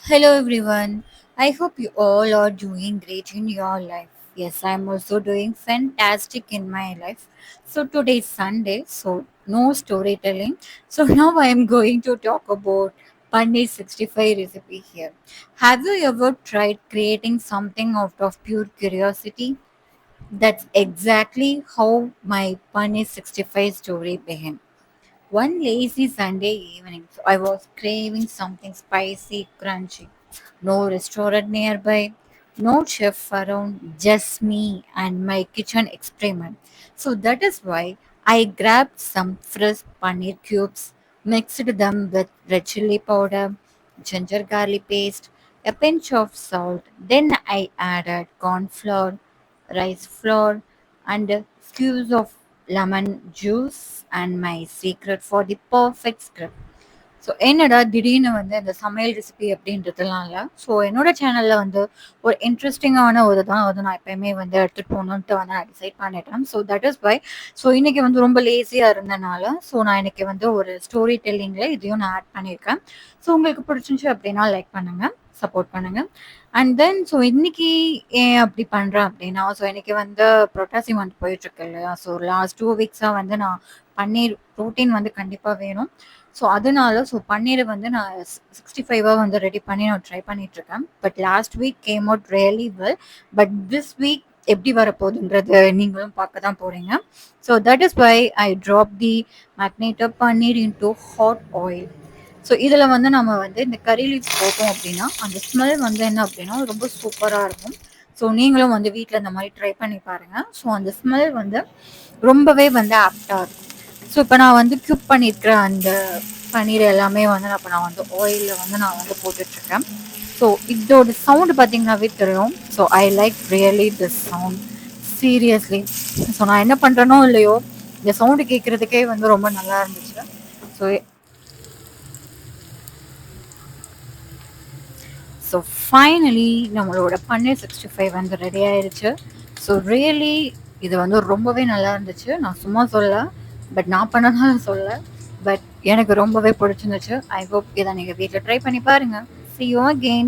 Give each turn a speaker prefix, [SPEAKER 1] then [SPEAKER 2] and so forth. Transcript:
[SPEAKER 1] Hello everyone. I hope you all are doing great in your life. Yes, I'm also doing fantastic in my life. So today is Sunday, so no storytelling. So now I am going to talk about Paneer 65 recipe here. Have you ever tried creating something out of pure curiosity? That's exactly how my Paneer 65 story began. One lazy Sunday evening, so I was craving something spicy, crunchy. No restaurant nearby, no chef around, just me and my kitchen experiment. So that is why I grabbed some fresh paneer cubes, mixed them with red chili powder, ginger garlic paste, a pinch of salt. Then I added corn flour, rice flour, and a squeeze of lemon juice and my secret for the perfect script. So என்னடா திடீர்னு வந்து இந்த சமையல் recipe அப்படின்றதுலாம் இல்லை. So என்னோட சேனலில் வந்து ஒரு இன்ட்ரெஸ்டிங்கான ஒரு தான் வந்து நான் எப்பயுமே வந்து எடுத்துகிட்டு போகணுன்ட்டு வந்து நான் டிசைட் பண்ணிட்டேன். So that is why so இன்னைக்கு வந்து ரொம்ப லேசியாக இருந்தனால ஸோ நான் இன்னைக்கு வந்து ஒரு ஸ்டோரி டெல்லிங்கில் இதையும் நான் ஆட் பண்ணியிருக்கேன். ஸோ உங்களுக்கு பிடிச்சிருந்துச்சு அப்படின்னா லைக் பண்ணுங்கள், சப்போர்ட் பண்ணுங்கள். அண்ட் தென் ஸோ இன்னைக்கு ஏன் அப்படி பண்ணுறேன் அப்படின்னா ஸோ இன்னைக்கு வந்து புரட்டாசி மந்த் போயிட்டுருக்கு இல்லையா. ஸோ லாஸ்ட் 2 வீக்ஸாக வந்து நான் பன்னீர் ப்ரோட்டீன் வந்து கண்டிப்பாக வேணும். ஸோ அதனால ஸோ பன்னீரை வந்து நான் 65 வந்து ரெடி பண்ணி நான் ட்ரை பண்ணிட்டு இருக்கேன். But last week came out really well. But this week எப்படி வரப்போகுதுன்றது நீங்களும் பார்க்க தான் போறீங்க. So that is why I drop the marinated paneer into hot oil. So இதில் வந்து நம்ம வந்து இந்த கறி லீவ்ஸ் போட்டோம் அப்படின்னா அந்த ஸ்மெல் வந்து என்ன அப்படின்னா ரொம்ப சூப்பராக இருக்கும். ஸோ நீங்களும் வந்து வீட்டில் இந்த மாதிரி ட்ரை பண்ணி பாருங்கள். ஸோ அந்த ஸ்மெல் வந்து ரொம்பவே வந்து ஆப்டாக இருக்கும். ஸோ இப்போ நான் வந்து குக் பண்ணியிருக்கிற அந்த பன்னீர் எல்லாமே வந்து நான் வந்து ஆயிலில் வந்து நான் வந்து போட்டுட்ருக்கேன். ஸோ இதோட சவுண்டு பார்த்தீங்கன்னாவே தெரியும். So I like really this sound seriously. So நான் என்ன பண்ணுறேனோ இல்லையோ இந்த சவுண்டு கேட்குறதுக்கே வந்து ரொம்ப நல்லா இருந்துச்சு. ஸோ ஸோ ஃபைனலி நம்மளோட பன்னீர் 65 வந்து ரெடி ஆயிருச்சு. ஸோ ரியலி இது வந்து ரொம்பவே நல்லா இருந்துச்சு. நான் சும்மா சொல்ல, பட் நான் பண்ணனால சொல்ல. பட் எனக்கு ரொம்பவே பிடிச்சிருந்துச்சு. ஐ ஹோப் இதை நீங்கள் வீட்டில் ட்ரை பண்ணி பாருங்கள். See you again.